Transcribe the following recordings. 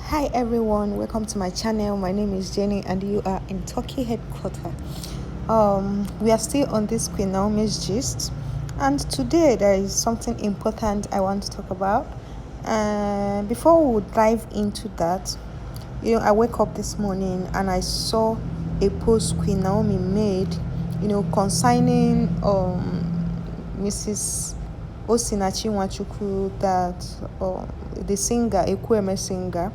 Hi everyone, welcome to my channel. My name is Jenny and you are in Turkey headquarters. We are still on this Queen Naomi's gist, and today there is something important I want to talk about. And before we dive into that, I woke up this morning and I saw a post Queen Naomi made, concerning Mrs. Osinachi Nwachukwu, that the singer, Ekweme singer.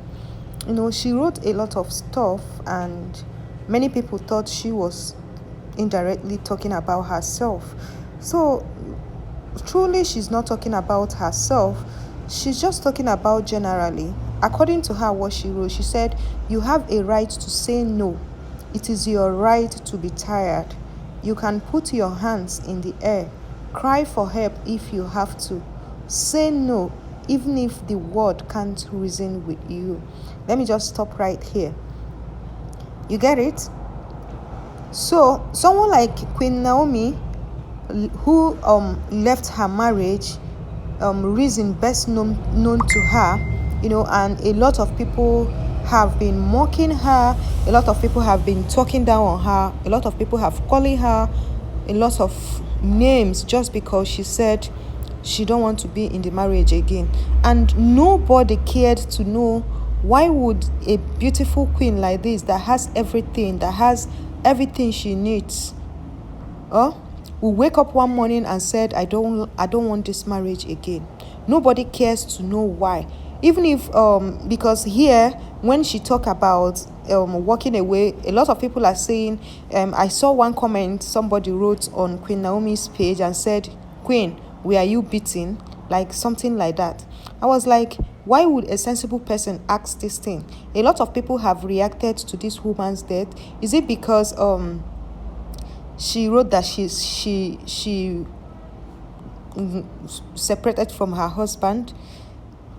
She wrote a lot of stuff, and many people thought she was indirectly talking about herself. So, truly, she's not talking about herself. She's just talking about generally. According to her, what she wrote, she said, "You have a right to say no. It is your right to be tired. You can put your hands in the air. Cry for help if you have to. Say no, even if the word can't reason with you." Let me just stop right here. You get it? So, someone like Queen Naomi, who left her marriage, reason best known to her, and a lot of people have been mocking her, a lot of people have been talking down on her, a lot of people have calling her a lot of names just because she said she don't want to be in the marriage again. And nobody cared to know, why would a beautiful queen like this, that has everything she needs, will wake up one morning and said, I don't want this marriage again. Nobody cares to know why. Even if because here, when she talk about walking away, a lot of people are saying, I saw one comment somebody wrote on Queen Naomi's page and said, "Queen, were you beaten?" Like something like that. I was like, why would a sensible person ask this thing? A lot of people have reacted to this woman's death. Is it because she wrote that she separated from her husband?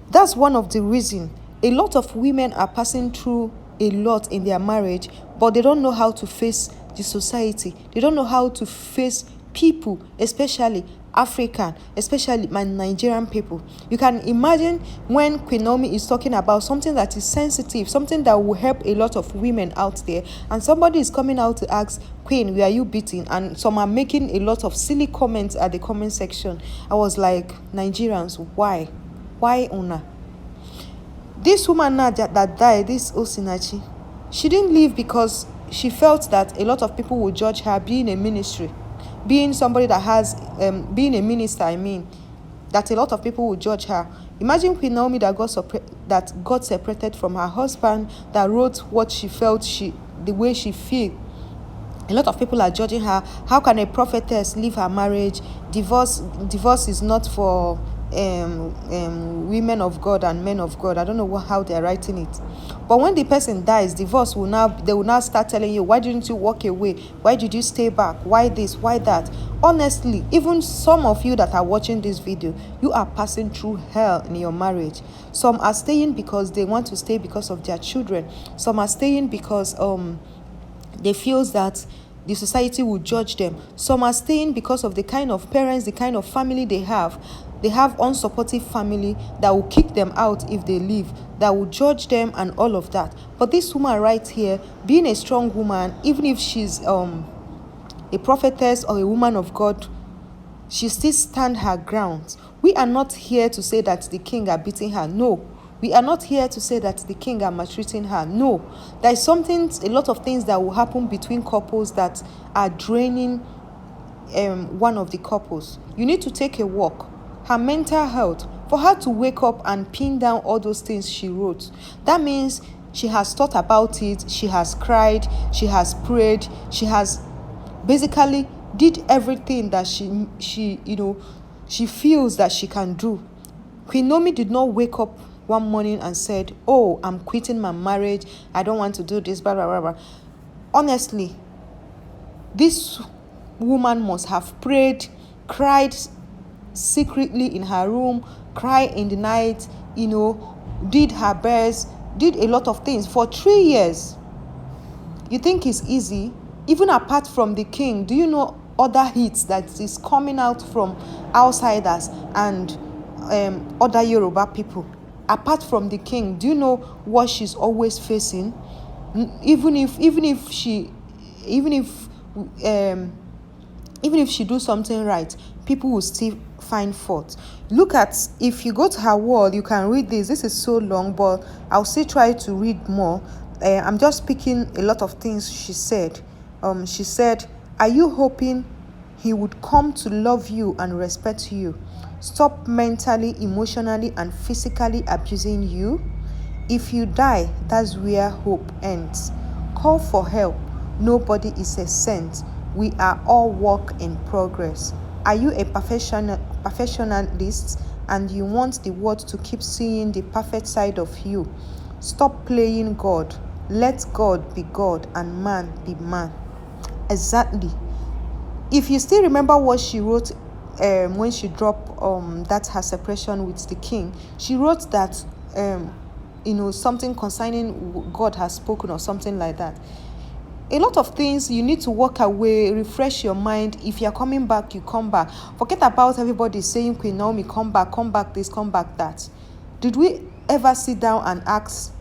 That's one of the reasons. A lot of women are passing through a lot in their marriage, but they don't know how to face the society. They don't know how to face people, especially African, especially my Nigerian people. You can imagine when Queen Naomi is talking about something that is sensitive, something that will help a lot of women out there, and somebody is coming out to ask, "Queen, were you beaten?" And some are making a lot of silly comments at the comment section. I was like, Nigerians, why? Why Una? This woman now that died, this Osinachi, she didn't leave because she felt that a lot of people would judge her being a ministry, being somebody that has, being a minister, that a lot of people would judge her. Imagine Queen Naomi that got separated from her husband, that wrote what she felt, the way she feel. A lot of people are judging her. How can a prophetess leave her marriage? Divorce is not for women of God and men of God. I don't know how they're writing it. But when the person dies, they will now start telling you, why didn't you walk away? Why did you stay back? Why this? Why that? Honestly, even some of you that are watching this video, you are passing through hell in your marriage. Some are staying because they want to stay because of their children. Some are staying because they feel that the society will judge them. Some are staying because of the kind of parents, the kind of family they have. They have unsupportive family that will kick them out if they leave, that will judge them and all of that. But this woman right here, being a strong woman, even if she's a prophetess or a woman of God, she still stand her ground. We are not here to say that the king are beating her. No. We are not here to say that the king are maltreating her. No. There is a lot of things that will happen between couples that are draining one of the couples. You need to take a walk. Her mental health, for her to wake up and pin down all those things she wrote, that means she has thought about it, she has cried, she has prayed, she has basically did everything that she feels that she can do. Queen Naomi did not wake up one morning and said, "Oh, I'm quitting my marriage, I don't want to do this, blah, blah, blah, blah." Honestly, this woman must have prayed, cried secretly in her room, cried in the night, did her best, did a lot of things for 3 years. You think it's easy? Even apart from the king, do you know other hits that is coming out from outsiders and other Yoruba people? apart from the king, do you know what she's always facing? Even if she do something right, people will still find fault. Look at, if you go to her wall, you can read this is so long, but I'll still try to read more. I'm just picking a lot of things she said. She said, are you hoping he would come to love you and respect you, stop mentally, emotionally and physically abusing you? If you die, that's where hope ends. Call for help. Nobody is a saint. We are all work in progress. Are you a perfectionist and you want the world to keep seeing the perfect side of you? Stop playing God. Let God be God and man be man. Exactly. If you still remember what she wrote when she dropped that her separation with the king, she wrote that something concerning God has spoken or something like that. A lot of things you need to walk away, refresh your mind. If you're coming back, you come back. Forget about everybody saying, Queen Naomi, come back this, come back that. Did we ever sit down and ask,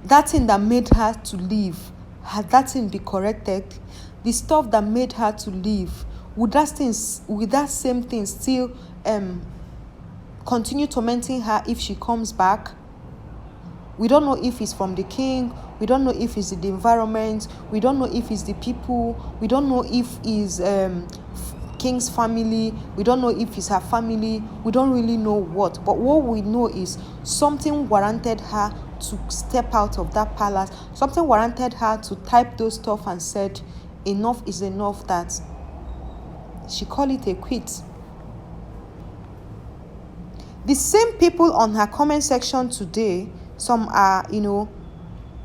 that thing that made her to leave, had that thing be corrected? The stuff that made her to leave, would that same thing still continue tormenting her if she comes back? We don't know if it's from the king. We don't know if it's the environment. We don't know if it's the people. We don't know if it's king's family. We don't know if it's her family. We don't really know what. But what we know is something warranted her to step out of that palace. Something warranted her to type those stuff and said, enough is enough, that she called it a quit. The same people on her comment section today, some are,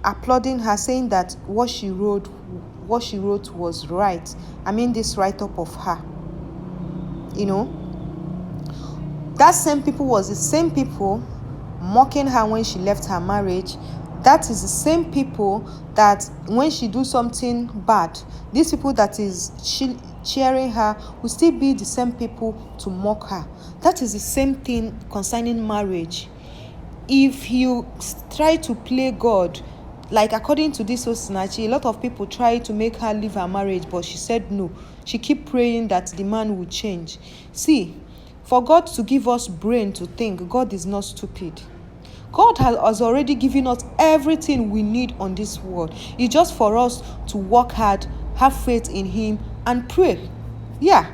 applauding her, saying that what she wrote was right. I mean, this write-up of her. That same people was the same people mocking her when she left her marriage. That is the same people that when she do something bad, these people that is cheering her will still be the same people to mock her. That is the same thing concerning marriage. If you try to play God, like according to this Osinachi, a lot of people try to make her leave her marriage, but she said no. She keep praying that the man will change. See, for God to give us brain to think, God is not stupid. God has already given us everything we need on this world. It's just for us to work hard, have faith in Him, and pray. Yeah.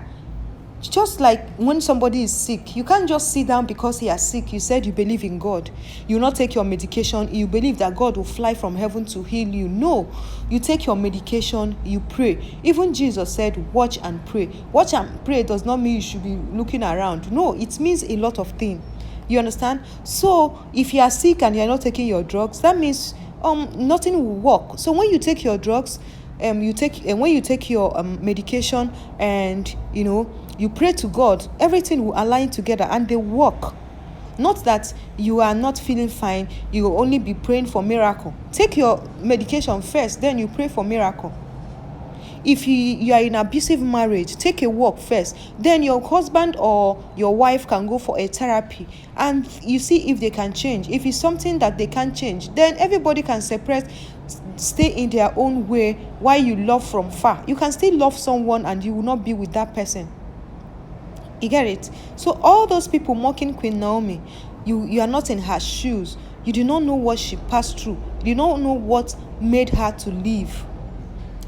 Just like when somebody is sick, you can't just sit down because he is sick. You said you believe in God. You not take your medication. You believe that God will fly from heaven to heal you. No, you take your medication, you pray. Even Jesus said, watch and pray. Watch and pray does not mean you should be looking around. No, it means a lot of things. You understand? So if you are sick and you are not taking your drugs, that means nothing will work. So when you take your drugs, when you take your medication, and you pray to God, everything will align together and they work. Not that you are not feeling fine, you will only be praying for miracle. Take your medication first, then you pray for miracle. If you are in an abusive marriage, take a walk first. Then your husband or your wife can go for a therapy and you see if they can change. If it's something that they can't change, then everybody can separate, stay in their own way while you love from far. You can still love someone and you will not be with that person. You get it? So all those people mocking Queen Naomi, you are not in her shoes. You do not know what she passed through. You don't know what made her to leave.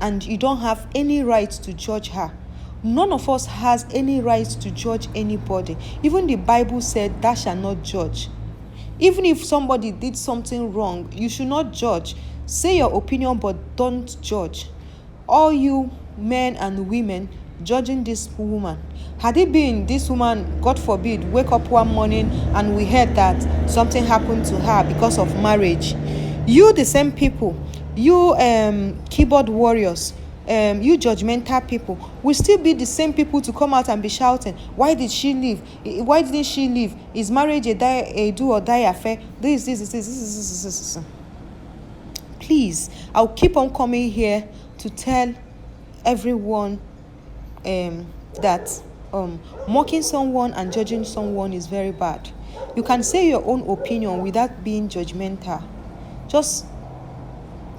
And you don't have any right to judge her. None of us has any right to judge anybody. Even the Bible said, thou shalt not judge. Even if somebody did something wrong, you should not judge. Say your opinion, but don't judge. All you men and women judging this woman. Had it been this woman, God forbid, wake up one morning and we heard that something happened to her because of marriage, you the same people, you keyboard warriors, you judgmental people will still be the same people to come out and be shouting, why did she leave? Why didn't she leave? Is marriage a do or die affair? This. Please, I'll keep on coming here to tell everyone that mocking someone and judging someone is very bad. You can say your own opinion without being judgmental. Just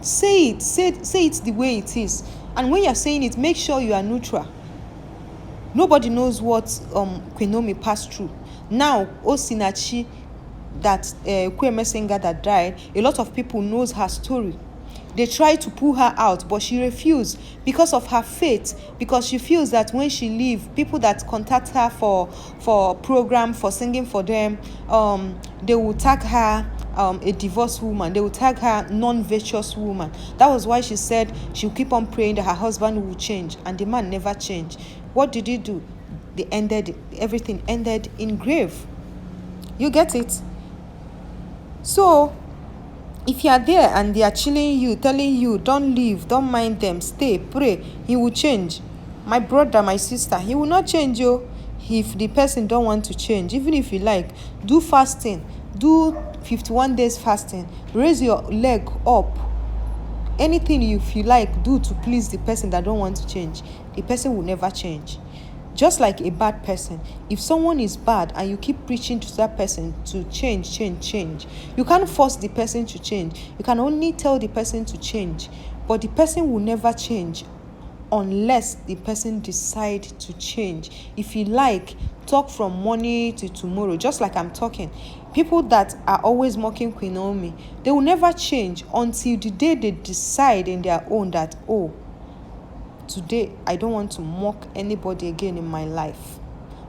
say it the way it is. And when you're saying it, make sure you are neutral. Nobody knows what Queen Naomi passed through. Now, Osinachi, that Kweme singer that died, a lot of people knows her story. They tried to pull her out, but she refused because of her faith, because she feels that when she leave, people that contact her for program, for singing for them, they will tag her a divorced woman. They will tag her non-virtuous woman. That was why she said she'll keep on praying that her husband will change, and the man never changed. What did he do? Everything ended in grave. You get it? So if you are there and they are chilling you, telling you, don't leave, don't mind them, stay, pray, he will change. My brother, my sister, he will not change you if the person don't want to change. Even if you like, do fasting, do 51 days fasting, raise your leg up. Anything if you like, do to please the person that don't want to change. The person will never change. Just like a bad person, if someone is bad and you keep preaching to that person to change, you can't force the person to change. You can only tell the person to change, but the person will never change unless the person decide to change. If you like, talk from morning to tomorrow, just like I'm talking. People that are always mocking Queen Naomi, they will never change until the day they decide in their own that, oh, today I don't want to mock anybody again in my life.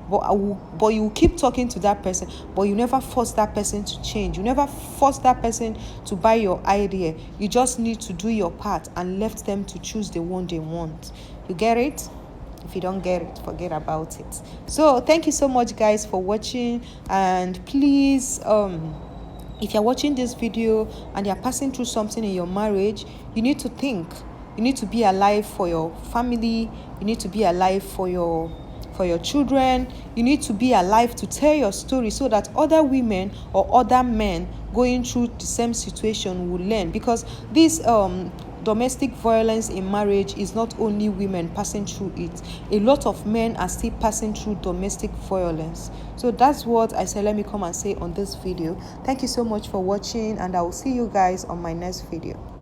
But you keep talking to that person, but you never force that person to change. You never force that person to buy your idea. You just need to do your part and left them to choose the one they want. You get it? If you don't get it, forget about it. So thank you so much, guys, for watching. And please, if you're watching this video and you're passing through something in your marriage, you need to think. You need to be alive for your family. You need to be alive for your children. You need to be alive to tell your story so that other women or other men going through the same situation will learn. Because this domestic violence in marriage is not only women passing through it. A lot of men are still passing through domestic violence. So that's what I said, let me come and say on this video. Thank you so much for watching, and I will see you guys on my next video.